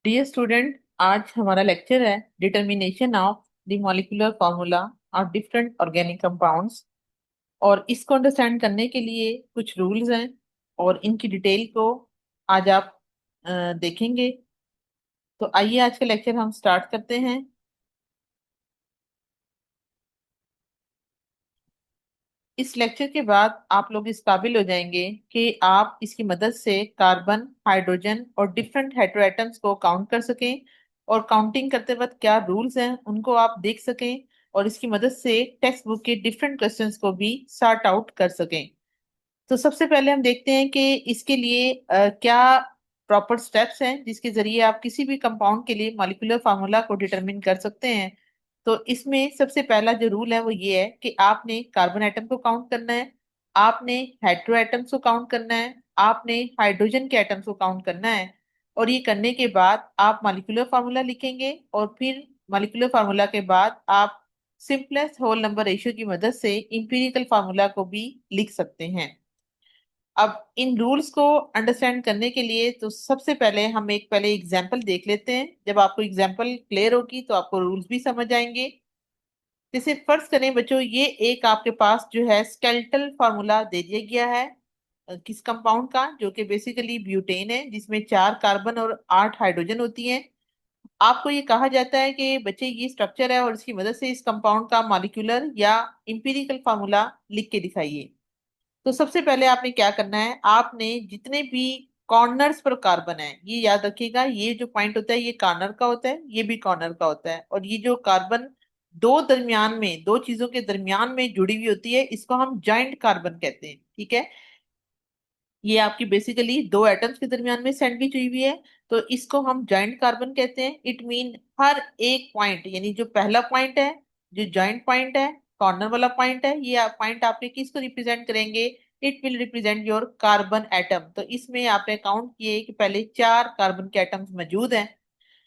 Dear student, आज हमारा lecture है determination of the molecular formula of different organic compounds. और इसको अंडरस्टैंड करने के लिए कुछ रूल्स हैं और इनकी डिटेल को आज आप देखेंगे। तो आइए आज का लेक्चर हम स्टार्ट करते हैं। इस लेक्चर के बाद आप लोग इस काबिल हो जाएंगे कि आप इसकी मदद से कार्बन, हाइड्रोजन और डिफरेंट हेटेरोएटम्स को काउंट कर सकें। और काउंटिंग करते वक्त क्या रूल्स हैं उनको आप देख सकें और इसकी मदद से टेक्स्ट बुक के डिफरेंट क्वेश्चंस को भी सॉर्ट आउट कर सकें। तो सबसे पहले हम देखते हैं कि इसके लिए क्या प्रॉपर स्टेप्स हैं जिसके जरिए आप किसी भी कंपाउंड के लिए मॉलिक्यूलर फार्मूला को डिटरमिन कर सकते हैं। तो इसमें सबसे पहला जो रूल है वो ये है कि आपने कार्बन एटम को काउंट करना है, आपने हेटेरो एटम्स को काउंट करना है, आपने हाइड्रोजन के एटम्स को काउंट करना है। और ये करने के बाद आप मॉलिक्यूलर फार्मूला लिखेंगे और फिर मॉलिक्यूलर फार्मूला के बाद आप सिंपलेस्ट होल नंबर रेशियो की मदद से इंपीरिकल फार्मूला को भी लिख सकते हैं। अब इन रूल्स को अंडरस्टैंड करने के लिए तो सबसे पहले हम एक पहले एग्जांपल देख लेते हैं। जब आपको एग्जांपल क्लियर होगी तो आपको रूल्स भी समझ आएंगे। जैसे फर्ज करें बच्चों, ये एक आपके पास जो है स्केलेटल फार्मूला दे दिया गया है किस कंपाउंड का, जो कि बेसिकली ब्यूटेन है, जिसमें 4 कार्बन और 8 हाइड्रोजन होती हैं। आपको ये कहा जाता है कि बच्चे ये स्ट्रक्चर है और इसकी मदद से इस कंपाउंड का मॉलिक्यूलर या इंपीरिकल फार्मूला लिख के दिखाइए। तो सबसे पहले आपने क्या करना है, आपने जितने भी कॉर्नर्स पर कार्बन है, ये याद रखिएगा, ये जो पॉइंट होता है ये कॉर्नर का होता है, ये भी कॉर्नर का होता है। और ये जो कार्बन दो दरमियान में, दो चीजों के दरमियान में जुड़ी हुई होती है, इसको हम जॉइंट कार्बन कहते हैं। ठीक है, ये आपकी बेसिकली दो एटम्स के दरमियान में सैंडविच हुई हुई है, तो इसको हम जॉइंट कार्बन कहते हैं। इट मीन हर एक पॉइंट, यानी जो पहला पॉइंट है, जो जॉइंट पॉइंट है, कॉर्नर वाला पॉइंट है, ये पॉइंट आपके किसको रिप्रेजेंट करेंगे? It will represent your carbon atom. तो इसमें आपने काउंट किए कि पहले 4 कार्बन के एटम्स मौजूद हैं।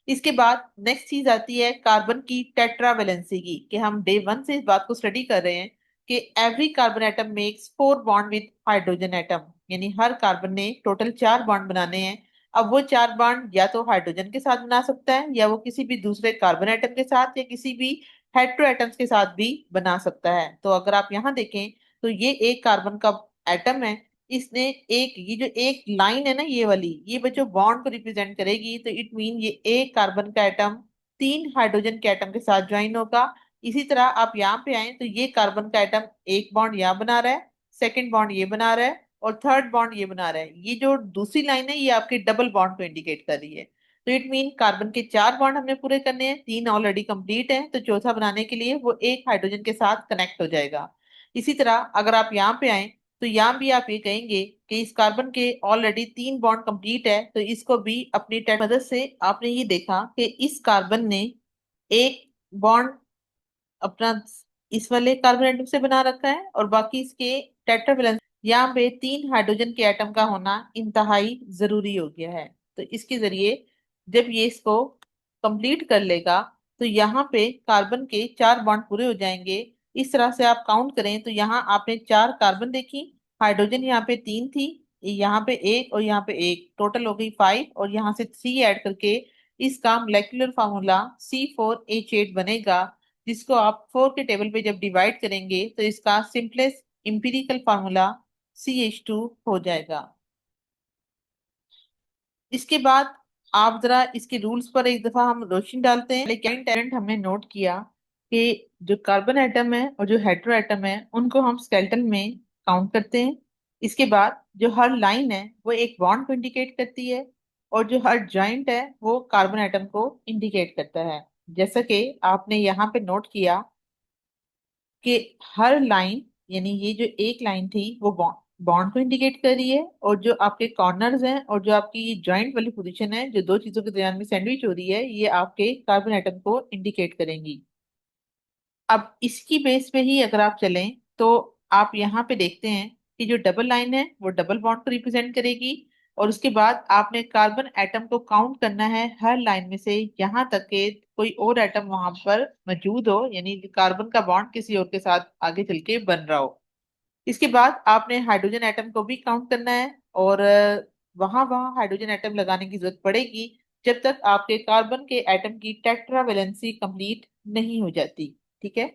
इसके बाद नेक्स्ट चीज आती है कार्बन की टेट्रावेलेंसी की, कि हम डे 1 से इस बात को स्टडी कर रहे हैं कि every carbon atom makes 4 bond with hydrogen atom, यानी हर कार्बन ने टोटल 4 बॉन्ड बनाने हैं। अब वो 4 बॉन्ड या तो हाइड्रोजन के साथ बना सकता है, या वो किसी भी दूसरे कार्बन एटम के साथ, या किसी भी हेटेरो एटम्स के साथ भी बना सकता है। तो अगर आप यहाँ देखें तो ये एक कार्बन का एटम है, इसने एक, ये जो एक लाइन है ना ये वाली, ये बच्चों बॉन्ड को रिप्रेजेंट करेगी। तो इट मीन ये एक कार्बन का एटम 3 हाइड्रोजन के एटम के साथ ज्वाइन होगा। इसी तरह आप यहाँ पे आए तो ये कार्बन का एटम एक बॉन्ड यहाँ बना रहा है, सेकंड बॉन्ड ये बना रहा है, और थर्ड बॉन्ड ये बना रहा है। ये जो दूसरी लाइन है ये आपके डबल बॉन्ड को इंडिकेट कर रही है। तो इट मीन कार्बन के 4 बॉन्ड हमने पूरे करने हैं, 3 ऑलरेडी कंप्लीट है, तो चौथा बनाने के लिए वो एक हाइड्रोजन के साथ कनेक्ट हो जाएगा। इसी तरह अगर आप यहाँ पे आए तो यहाँ भी आप ये कहेंगे कि इस कार्बन के ऑलरेडी 3 बॉन्ड कंप्लीट है, तो इसको भी अपनी मदद से आपने ये देखा कि इस कार्बन ने एक बॉन्ड अपना इस वाले कार्बन एटम से बना रखा है, और बाकी इसके टेट्रावेलेंस, यहाँ पे 3 हाइड्रोजन के एटम का होना इंतहाई जरूरी हो गया है। तो इसके जरिए जब ये इसको कंप्लीट कर लेगा तो यहाँ पे कार्बन के 4 बॉन्ड पूरे हो जाएंगे। इस तरह से आप काउंट करें तो यहाँ आपने 4 कार्बन देखी, हाइड्रोजन यहाँ पे 3 थी, यहाँ पे एक और यहाँ पे एक, टोटल हो गई 5, और यहाँ से 3 ऐड करके इसका मोलेकुलर फार्मूला C4H8 बनेगा, जिसको आप 4 के टेबल पे जब डिवाइड करेंगे तो इसका सिंपलेस्ट इंपीरिकल फार्मूला CH2 हो जाएगा। इसके बाद आप जरा इसके रूल्स पर एक दफा हम रोशनी डालते हैं। लेकिन टैलेंट हमने नोट किया कि जो कार्बन एटम है और जो हेटेरो एटम है उनको हम स्केलेटन में काउंट करते हैं। इसके बाद जो हर लाइन है वो एक बॉन्ड को इंडिकेट करती है, और जो हर जॉइंट है वो कार्बन एटम को इंडिकेट करता है। जैसा कि आपने यहाँ पे नोट किया कि हर लाइन, यानी ये जो एक लाइन थी वो बॉन्ड बॉन्ड को इंडिकेट कर रही है, और जो आपके कॉर्नर्स हैं और जो आपकी ये जॉइंट वाली पोजीशन है जो दो चीजों के दरमियान में सैंडविच हो रही है, ये आपके कार्बन एटम को इंडिकेट करेंगी। अब इसकी बेस पे ही अगर आप चलें तो आप यहाँ पे देखते हैं कि जो डबल लाइन है वो डबल बॉन्ड को रिप्रेजेंट करेगी, और उसके बाद आपने कार्बन एटम को काउंट करना है हर लाइन में से, यहाँ तक कि कोई और एटम वहां पर मौजूद हो, यानी कार्बन का बॉन्ड किसी और के साथ आगे चल के बन रहा हो। इसके बाद आपने हाइड्रोजन एटम को भी काउंट करना है, और वहां वहां हाइड्रोजन एटम लगाने की जरूरत पड़ेगी जब तक आपके कार्बन के एटम की टेट्रावेलेंसी कंप्लीट नहीं हो जाती। ठीक है,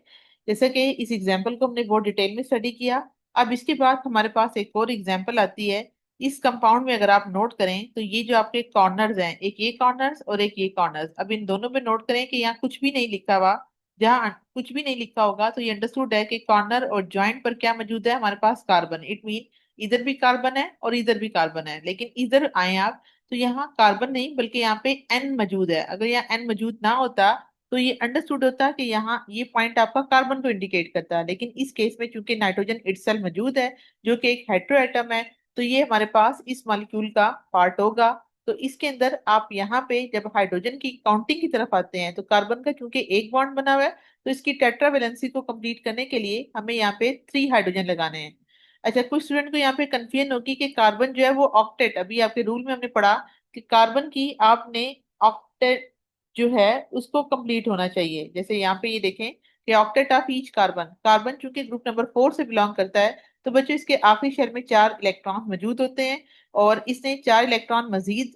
जैसे कि इस एग्जाम्पल को हमने बहुत डिटेल में स्टडी किया। अब इसके बाद हमारे पास एक और एग्जाम्पल आती है। इस कंपाउंड में अगर आप नोट करें तो ये जो आपके कॉर्नर्स हैं, एक ये कॉर्नर्स और एक ये कॉर्नर्स, अब इन दोनों में नोट करें कि यहाँ कुछ भी नहीं लिखा हुआ। जहाँ कुछ भी नहीं लिखा होगा तो ये अंडरस्टूड है कि कॉर्नर और जॉइंट पर क्या मौजूद है, हमारे पास कार्बन। इट मीन इधर भी कार्बन है और इधर भी कार्बन है, लेकिन इधर आए आप तो यहाँ कार्बन नहीं बल्कि यहाँ पे एन मौजूद है। अगर यहाँ एन मौजूद ना होता तो ये अंडरस्टूड होता कि यहाँ ये पॉइंट आपका कार्बन को इंडिकेट करता है, लेकिन इस केस में चूंकि नाइट्रोजन इटसेल्फ मौजूद है जो कि एक हेटेरो एटम है, तो ये हमारे पास इस मॉलिक्यूल का पार्ट होगा। तो इसके अंदर आप यहाँ पे जब हाइड्रोजन की काउंटिंग की तरफ आते हैं तो कार्बन का चूंकि एक बॉन्ड बना हुआ है, तो इसकी टेट्रावेलेंसी को कंप्लीट करने के लिए हमें यहाँ पे 3 हाइड्रोजन लगाने हैं। अच्छा, कुछ स्टूडेंट को यहाँ पे कंफ्यूजन होगी कि कार्बन जो है वो ऑक्टेट, अभी आपके रूल में हमने पढ़ा कि कार्बन की आपने ऑक्टेट जो है उसको कंप्लीट होना चाहिए। जैसे यहाँ पे ये देखें कि octet of each carbon, carbon चूंकि ग्रुप नंबर 4 से बिलोंग करता है, तो बच्चों इसके आखिरी शेल में 4 इलेक्ट्रॉन मौजूद होते हैं और इसने 4 इलेक्ट्रॉन मजीद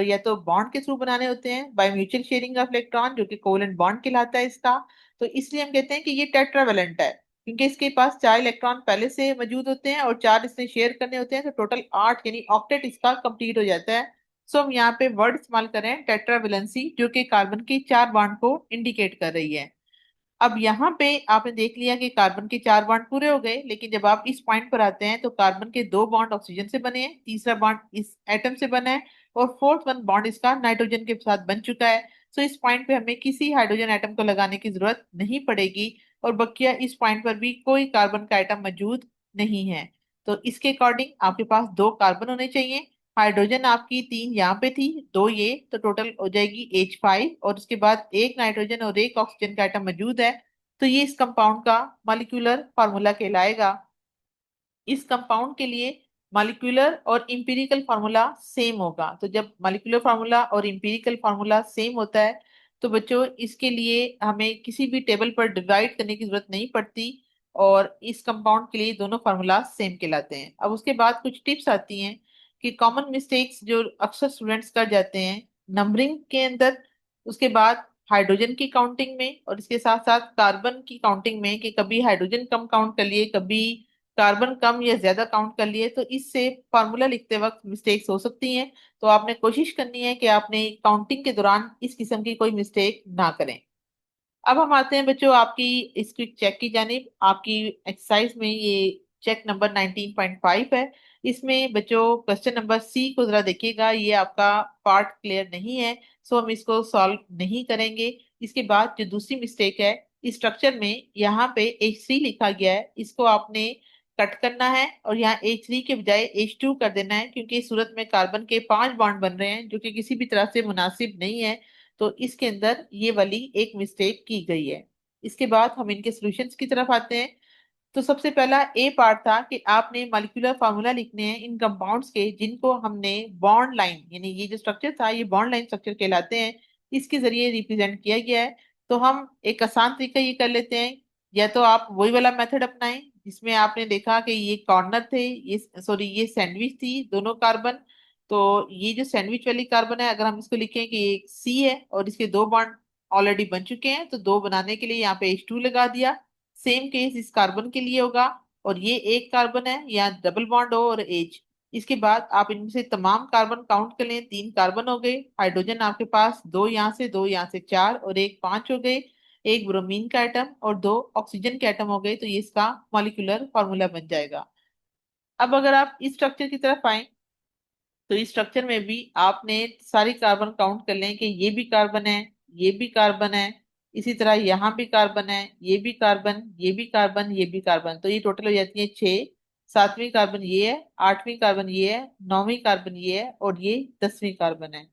या तो बॉन्ड के थ्रू बनाने होते हैं by mutual sharing of electron, जो कि कोवेलेंट बॉन्ड कहलाता है इसका। तो इसलिए हम कहते हैं कि ये टेट्रावेलेंट है, क्योंकि इसके पास 4 इलेक्ट्रॉन पहले से मौजूद होते हैं और 4 इसने शेयर करने होते हैं, तो टोटल 8 यानी ऑक्टेट इसका कंप्लीट हो जाता है। सो हम यहाँ पे वर्ड इस्तेमाल करें टेट्रावेलेंसी, जो कि कार्बन के 4 बॉन्ड को इंडिकेट कर रही है। अब यहाँ पे आपने देख लिया कि कार्बन के 4 बॉन्ड पूरे हो गए, लेकिन जब आप इस पॉइंट पर आते हैं तो कार्बन के 2 बॉन्ड ऑक्सीजन से बने हैं, तीसरा बॉन्ड इस एटम से बना है और फोर्थ वन बॉन्ड इसका नाइट्रोजन के साथ बन चुका है। सो इस पॉइंट पे हमें किसी हाइड्रोजन एटम को लगाने की जरूरत नहीं पड़ेगी और बकिया इस पॉइंट पर भी कोई कार्बन का एटम मौजूद नहीं है। तो इसके अकॉर्डिंग आपके पास 2 कार्बन होने चाहिए। हाइड्रोजन आपकी 3 यहाँ पे थी, 2 ये, तो टोटल हो जाएगी H5 और उसके बाद एक नाइट्रोजन और एक ऑक्सीजन का एटम मौजूद है। तो ये इस कंपाउंड का मॉलिक्यूलर फार्मूला कहलाएगा। इस कंपाउंड के लिए मॉलिक्यूलर और इंपीरिकल फार्मूला सेम होगा। तो जब मॉलिक्यूलर फार्मूला और इंपीरिकल फार्मूला सेम होता है तो बच्चों इसके लिए हमें किसी भी टेबल पर डिवाइड करने की जरूरत नहीं पड़ती और इस कंपाउंड के लिए दोनों फार्मूला सेम कहलाते हैं। अब उसके बाद कुछ टिप्स आती हैं कि कॉमन मिस्टेक्स जो अक्सर स्टूडेंट्स कर जाते हैं नंबरिंग के अंदर, उसके बाद हाइड्रोजन की काउंटिंग में और इसके साथ साथ कार्बन की काउंटिंग में, कि कभी हाइड्रोजन कम काउंट कर लिए, कभी कार्बन कम या ज्यादा काउंट कर लिए, तो इससे फार्मूला लिखते वक्त मिस्टेक्स हो सकती हैं। तो आपने कोशिश करनी है कि आपने काउंटिंग के दौरान इस किस्म की कोई मिस्टेक ना करें। अब हम आते हैं बच्चों आपकी इस क्विक चेक की जानिब। आपकी एक्सरसाइज में ये चेक नंबर 19.5 है। इसमें बच्चों क्वेश्चन नंबर सी को जरा देखिएगा, ये आपका पार्ट क्लियर नहीं है, सो हम इसको सॉल्व नहीं करेंगे। इसके बाद जो दूसरी मिस्टेक है, इस स्ट्रक्चर में यहाँ पे H3 लिखा गया है, इसको आपने कट करना है और यहाँ H3 के बजाय H2 कर देना है, क्योंकि इस सूरत में कार्बन के 5 बॉन्ड बन रहे हैं जो कि किसी भी तरह से मुनासिब नहीं है। तो इसके अंदर ये वाली एक मिस्टेक की गई है। इसके बाद हम इनके सॉल्यूशंस की तरफ आते हैं। तो सबसे पहला ए पार्ट था कि आपने मॉलिक्यूलर फार्मूला लिखने हैं इन कंपाउंड्स के जिनको हमने बॉन्ड लाइन, यानी ये जो स्ट्रक्चर था ये बॉन्ड लाइन स्ट्रक्चर कहलाते हैं, इसके जरिए रिप्रेजेंट किया गया है। तो हम एक आसान तरीका ये कर लेते हैं, या तो आप वही वाला मेथड अपनाएं जिसमें आपने देखा कि ये कॉर्नर थे, ये सॉरी ये सैंडविच थी दोनों कार्बन। तो ये जो सैंडविच वाली कार्बन है, अगर हम इसको लिखें कि ये सी है और इसके 2 बॉन्ड ऑलरेडी बन चुके हैं, तो 2 बनाने के लिए यहाँ पे H2 लगा दिया। सेम केस इस कार्बन के लिए होगा, और ये एक कार्बन है, यहाँ डबल बॉन्ड हो और एच। इसके बाद आप इनमें से तमाम कार्बन काउंट कर लें, 3 कार्बन हो गए। हाइड्रोजन आपके पास 2 यहाँ से, 2 यहाँ से 4 और एक 5 हो गए। एक ब्रोमीन का एटम और 2 ऑक्सीजन के एटम हो गए, तो ये इसका मॉलिक्यूलर फॉर्मूला बन जाएगा। अब अगर आप इस स्ट्रक्चर की तरफ आए तो इस स्ट्रक्चर में भी आपने सारी कार्बन काउंट कर लें कि ये भी कार्बन है, ये भी कार्बन है, इसी तरह यहाँ भी कार्बन है, ये भी कार्बन, ये भी कार्बन, ये भी कार्बन, तो ये टोटल हो जाती है 6। सातवीं कार्बन ये है, आठवीं कार्बन ये है, नौवीं कार्बन ये है और ये 10वीं कार्बन है।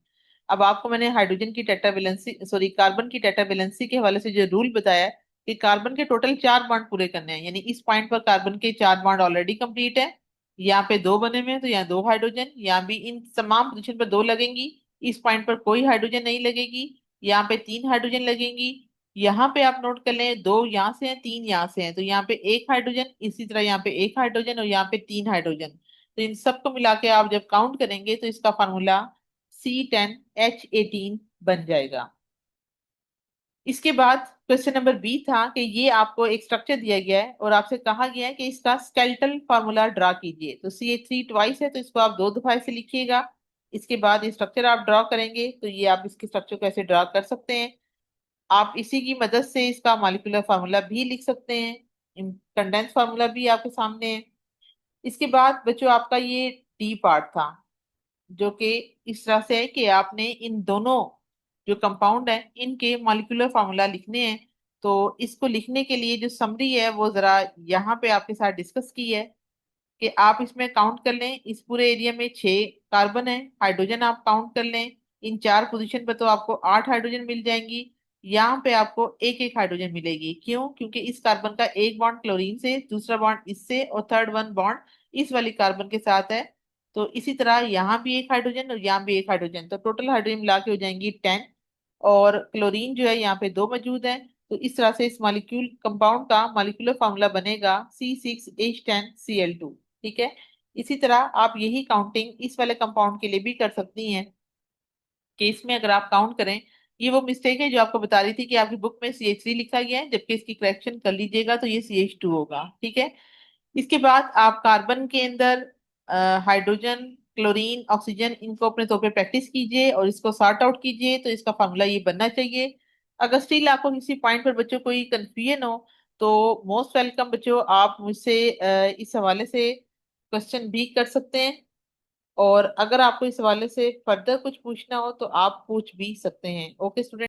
अब आपको मैंने हाइड्रोजन की टेट्रावेलेंसी सॉरी कार्बन की टेट्रावेलेंसी के हवाले से जो रूल बताया कि कार्बन के टोटल 4 बॉन्ड पूरे करने हैं, यानी इस पॉइंट पर कार्बन के 4 बॉन्ड ऑलरेडी कंप्लीट है। यहाँ पे 2 बने हुए हैं तो यहाँ 2 हाइड्रोजन, यहाँ भी इन तमाम पोजीशन पर 2 लगेंगी। इस पॉइंट पर कोई हाइड्रोजन नहीं लगेगी। यहाँ पे 3 हाइड्रोजन लगेंगी। यहाँ पे आप नोट कर लें 2 यहाँ से हैं, 3 यहाँ से हैं, तो यहाँ पे 1 हाइड्रोजन, इसी तरह यहाँ पे 1 हाइड्रोजन और यहाँ पे 3 हाइड्रोजन। तो इन सबको मिला के आप जब काउंट करेंगे तो इसका फार्मूला C10H18 बन जाएगा। इसके बाद क्वेश्चन नंबर बी था कि ये आपको एक स्ट्रक्चर दिया गया है और आपसे कहा गया है कि इसका स्केलेटल फार्मूला ड्रा कीजिए। तो CH3 ट्वाइस है तो इसको आप दो दफा से लिखिएगा। इसके बाद ये स्ट्रक्चर आप ड्रा करेंगे तो ये आप इसके स्ट्रक्चर को ऐसे ड्रा कर सकते हैं। आप इसी की मदद से इसका मॉलिक्यूलर फार्मूला भी लिख सकते हैं। कंडेंस फार्मूला भी आपके सामने है। इसके बाद बच्चों आपका ये डी पार्ट था, जो कि इस तरह से है कि आपने इन दोनों जो कंपाउंड है इनके मॉलिक्यूलर फार्मूला लिखने हैं। तो इसको लिखने के लिए जो समरी है वो जरा यहाँ पे आपके साथ डिस्कस की है कि आप इसमें काउंट कर लें। इस पूरे एरिया में 6 कार्बन है, हाइड्रोजन आप काउंट कर लें। इन 4 पोजीशन पे तो आपको 8 हाइड्रोजन मिल जाएंगी। यहाँ पे आपको एक एक हाइड्रोजन मिलेगी। क्यों? क्योंकि इस कार्बन का एक बॉन्ड क्लोरीन से, दूसरा बॉन्ड इससे और थर्ड वन बॉन्ड इस वाली कार्बन के साथ है। तो इसी तरह यहाँ भी एक हाइड्रोजन और यहाँ भी एक हाइड्रोजन, तो टोटल हाइड्रोजन मिला के हो जाएंगी 10। और क्लोरीन जो है यहाँ पे दो मौजूद है। तो इस तरह से इस मॉलिक्यूल कंपाउंड का मॉलिक्यूलर फार्मूला बनेगा C6H10Cl2। ठीक है। इसी तरह आप यही काउंटिंग इस वाले कंपाउंड के लिए भी कर सकती हैं कि इसमें अगर आप काउंट करें, ये वो मिस्टेक है जो आपको बता रही थी कि आपकी बुक में CH3 लिखा गया है, जबकि इसकी करेक्शन कर लीजिएगा तो ये CH2 होगा। ठीक है। इसके बाद आप कार्बन के अंदर हाइड्रोजन, क्लोरीन, ऑक्सीजन, इनको अपने तौर पे प्रैक्टिस कीजिए और इसको सॉर्ट आउट कीजिए। तो इसका फार्मूला ये बनना चाहिए। अगर स्टिल आपको किसी पॉइंट पर बच्चों कोई कंफ्यूजन हो तो मोस्ट वेलकम बच्चों, आप मुझसे इस हवाले से क्वेश्चन भी कर सकते हैं। और अगर आपको इस हवाले से फर्दर कुछ पूछना हो तो आप पूछ भी सकते हैं। Okay student.